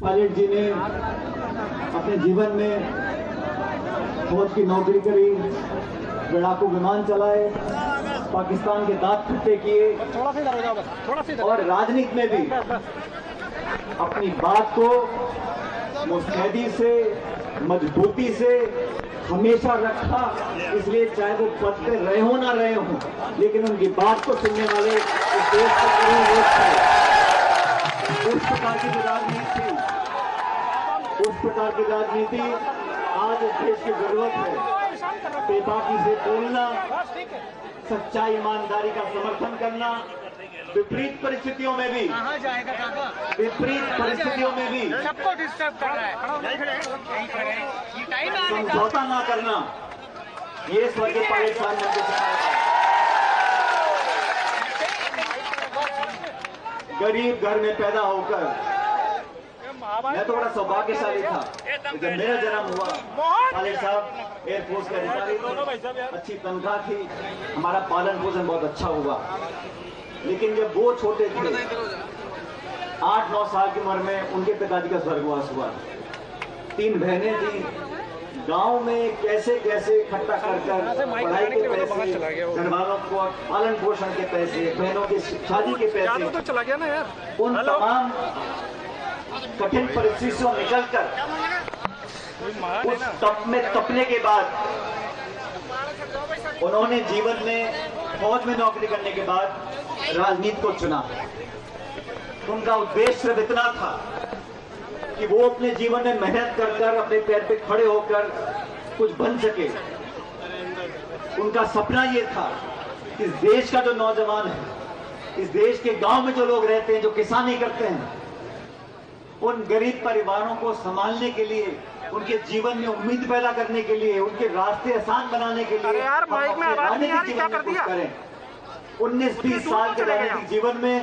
Pilot जी ने अपने जीवन में फौज की नौकरी करी, लड़ाकू विमान चलाए, पाकिस्तान के दांत खट्टे किए और राजनीति में भी अपनी बात को मुस्तैदी से, मजबूती से हमेशा रखा। इसलिए चाहे वो पद पे रहे हो ना रहे हो, लेकिन उनकी बात को सुनने वाले इस देश के करोड़ों लोग थे। उस प्रकार की राजनीति थी, उस प्रकार की राजनीति आज इस देश की जरूरत है। बेबाकी से बोलना, सच्चाई ईमानदारी का समर्थन करना, विपरीत परिस्थितियों में भी, विपरीत परिस्थितियों में भी सबको डिस्टर्ब कर रहा है, समझौता ना करना, ये स्वर्गीय पायलट साहब ने सिखाया। गरीब घर में पैदा होकर मैं तो बड़ा सौभाग्यशाली था। जब मेरा जन्म हुआ, पायलट साहब एयरफोर्स के अधिकारी थे, अच्छी तनख्वाह थी, हमारा पालन पोषण बहुत अच्छा हुआ। लेकिन जब वो छोटे थे, 8-9 साल की उम्र में उनके पिताजी का स्वर्गवास हुआ। 3 बहनें थी। गांव में कैसे कैसे इकट्ठा कर पढ़ाई के पैसे, घर वालों को पालन पोषण के पैसे, बहनों की शादी के पैसे, तो चला गया ना यार। उन तमाम कठिन परिस्थितियों में निकलकर उस तप में तपने के बाद उन्होंने जीवन में फौज में नौकरी करने के बाद राजनीति को चुना। उनका उद्देश्य सिर्फ इतना था कि वो अपने जीवन में मेहनत कर अपने पैर पे खड़े होकर कुछ बन सके। उनका सपना ये था कि इस देश का जो नौजवान है, इस देश के गांव में जो लोग रहते हैं, जो किसानी करते हैं, उन गरीब परिवारों को संभालने के लिए, उनके जीवन में उम्मीद पैदा करने के लिए, उनके रास्ते आसान बनाने के लिए यार माइक में आवाज नहीं आ रही, क्या कर दिया? 19-20 साल के राजनीतिक जीवन में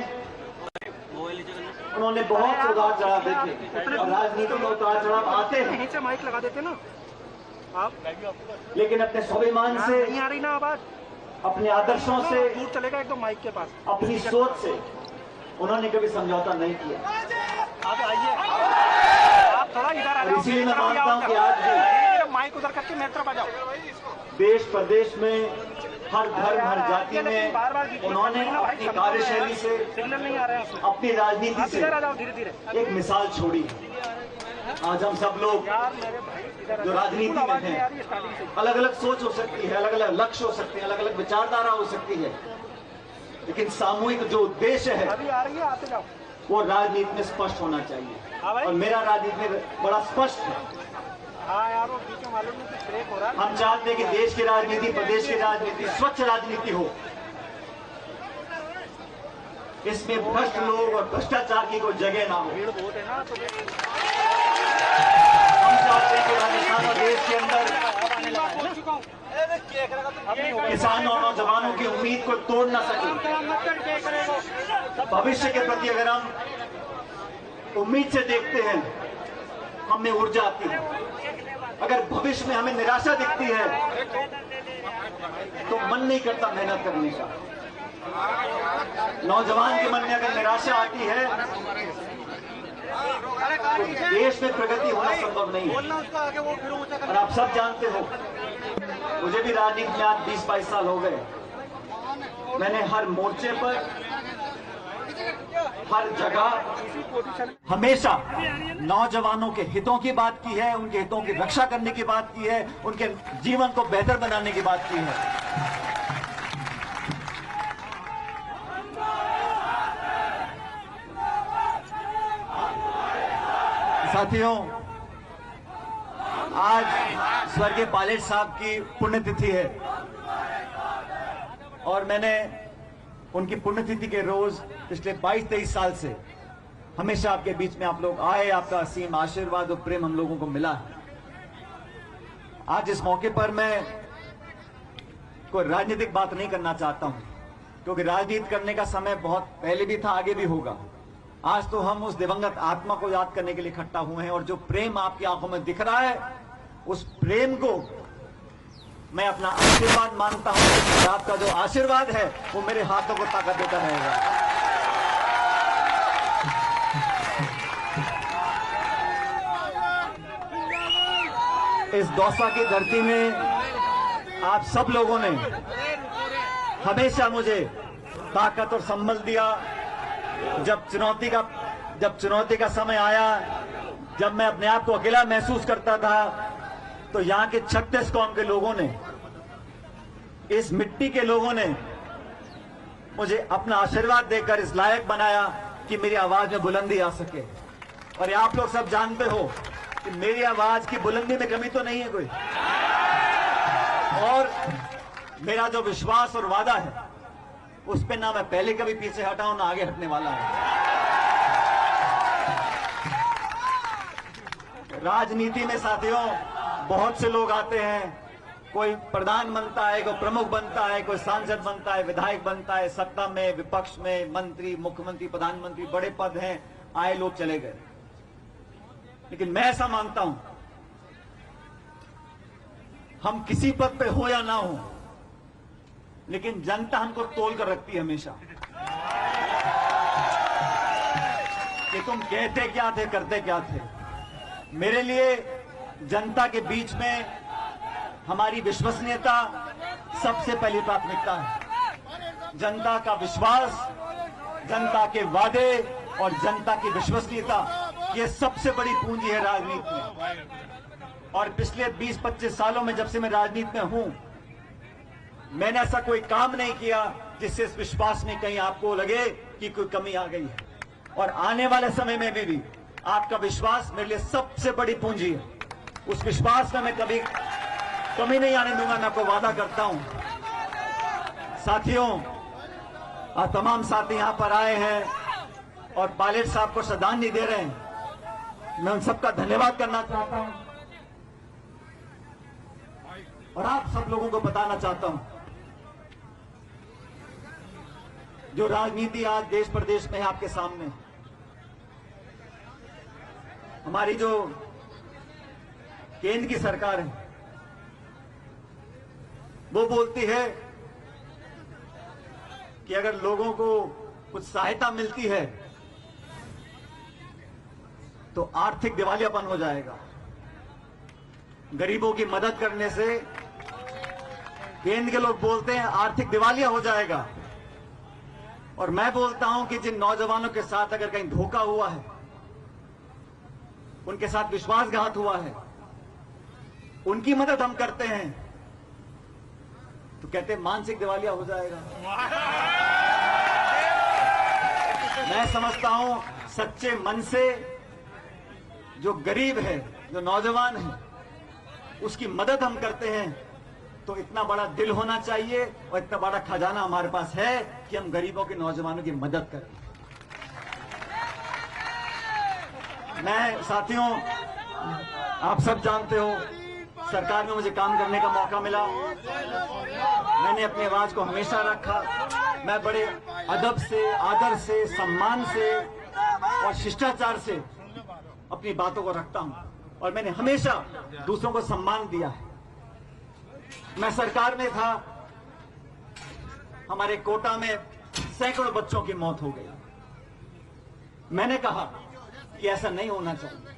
उन्होंने बहुत से उतार चढ़ाव देखे और राजनीति में उतार चढ़ाव आते हैं। नीचे माइक लगा देते ना आप, लेकिन अपने स्वाभिमान से, नहीं आ रही ना आवाज, अपने आदर्शों से, दूर चलेगा एकदम माइक के पास, अपनी सोच से उन्होंने कभी समझौता नहीं किया। आप आइए, आप थोड़ा इधर आ जाओ। इसीलिए मैं मानता हूं कि आज भी माइक उधर करके मेरे तरफ आ जाओ। देश प्रदेश में हर धर्म, हर जाति में उन्होंने अपनी कार्यशैली से, अपनी राजनीति से एक मिसाल छोड़ी। आज हम सब लोग जो राजनीति में हैं, अलग अलग सोच हो सकती है, अलग अलग लक्ष्य हो सकते हैं, अलग अलग विचारधारा हो सकती है, लेकिन सामूहिक जो उद्देश्य है वो राजनीति में स्पष्ट होना चाहिए। और मेरा राजनीति में बड़ा स्पष्ट है। हम चाहते हैं कि देश की राजनीति, प्रदेश की राजनीति स्वच्छ राजनीति हो। इसमें भ्रष्ट लोग और भ्रष्टाचार की कोई जगह ना हो। हम चाहते हैं कि राजस्थान और देश के अंदर किसानों और नौजवानों की उम्मीद को तोड़ ना सके। भविष्य के प्रति अगर हम उम्मीद से देखते हैं, हमें ऊर्जा आती है। अगर भविष्य में हमें निराशा दिखती है तो मन नहीं करता मेहनत करने का। नौजवान के मन में अगर निराशा आती है तो देश में प्रगति होना संभव नहीं है। और आप सब जानते हो, मुझे भी राजनीति में आज 20-22 साल हो गए। मैंने हर मोर्चे पर, हर जगह हमेशा नौजवानों के हितों की बात की है, उनके हितों की रक्षा करने की बात की है, उनके जीवन को बेहतर बनाने की बात की है। साथियों, आज स्वर्गीय पायलट साहब की पुण्यतिथि है और मैंने उनकी पुण्यतिथि के रोज पिछले 22-23 साल से हमेशा आपके बीच में आप लोग आए, आपका असीम आशीर्वाद और प्रेम हम लोगों को मिला है। आज इस मौके पर मैं कोई राजनीतिक बात नहीं करना चाहता हूं, क्योंकि राजनीति करने का समय बहुत पहले भी था, आगे भी होगा। आज तो हम उस दिवंगत आत्मा को याद करने के लिए इकट्ठा हुए हैं और जो प्रेम आपकी आंखों में दिख रहा है, उस प्रेम को मैं अपना आशीर्वाद मानता हूं कि आपका जो आशीर्वाद है वो मेरे हाथों को ताकत देता रहेगा। इस दौसा की धरती में आप सब लोगों ने हमेशा मुझे ताकत और संबल दिया। जब चुनौती का समय आया, जब मैं अपने आप को अकेला महसूस करता था, तो यहां के 36 कौम के लोगों ने, इस मिट्टी के लोगों ने मुझे अपना आशीर्वाद देकर इस लायक बनाया कि मेरी आवाज में बुलंदी आ सके। और आप लोग सब जानते हो कि मेरी आवाज की बुलंदी में कमी तो नहीं है कोई। और मेरा जो विश्वास और वादा है, उस पे ना मैं पहले कभी पीछे हटा हूं, ना आगे हटने वाला है। राजनीति में साथियों बहुत से लोग आते हैं, कोई प्रधान बनता है, कोई प्रमुख बनता है, कोई सांसद बनता है, विधायक बनता है, सत्ता में, विपक्ष में, मंत्री, मुख्यमंत्री, प्रधानमंत्री, बड़े पद हैं, आए लोग चले गए। लेकिन मैं ऐसा मानता हूं, हम किसी पद पे हो या ना हो, लेकिन जनता हमको तोल कर रखती है हमेशा कि तुम कहते क्या थे, करते क्या थे। मेरे लिए जनता के बीच में हमारी विश्वसनीयता सबसे पहली प्राथमिकता है। जनता का विश्वास, जनता के वादे और जनता की विश्वसनीयता, ये सबसे बड़ी पूंजी है राजनीति में। और पिछले 20-25 सालों में जब से मैं राजनीति में हूं, मैंने ऐसा कोई काम नहीं किया जिससे इस विश्वास में कहीं आपको लगे कि कोई कमी आ गई है। और आने वाले समय में भी आपका विश्वास मेरे लिए सबसे बड़ी पूंजी है। उस विश्वास में मैं कभी कमी नहीं आने दूंगा, मैं आपको वादा करता हूं। साथियों, आज तमाम साथी यहां पर आए हैं और पायलट साहब को श्रद्धांजलि दे रहे हैं। मैं उन सबका धन्यवाद करना चाहता हूं और आप सब लोगों को बताना चाहता हूं, जो राजनीति आज देश प्रदेश में है आपके सामने, हमारी जो केंद्र की सरकार है, वो बोलती है कि अगर लोगों को कुछ सहायता मिलती है तो आर्थिक दिवालियापन हो जाएगा। गरीबों की मदद करने से केंद्र के लोग बोलते हैं आर्थिक दिवालिया हो जाएगा। और मैं बोलता हूं कि जिन नौजवानों के साथ अगर कहीं धोखा हुआ है, उनके साथ विश्वासघात हुआ है, उनकी मदद हम करते हैं तो कहते हैं मानसिक दिवालिया हो जाएगा। मैं समझता हूं सच्चे मन से जो गरीब है, जो नौजवान है, उसकी मदद हम करते हैं तो इतना बड़ा दिल होना चाहिए और इतना बड़ा खजाना हमारे पास है कि हम गरीबों के, नौजवानों की मदद करें। मैं साथियों, आप सब जानते हो, सरकार में मुझे काम करने का मौका मिला। मैंने अपनी आवाज को हमेशा रखा। मैं बड़े अदब से, आदर से, सम्मान से और शिष्टाचार से अपनी बातों को रखता हूं और मैंने हमेशा दूसरों को सम्मान दिया है। मैं सरकार में था, हमारे कोटा में सैकड़ों बच्चों की मौत हो गई। मैंने कहा कि ऐसा नहीं होना चाहिए।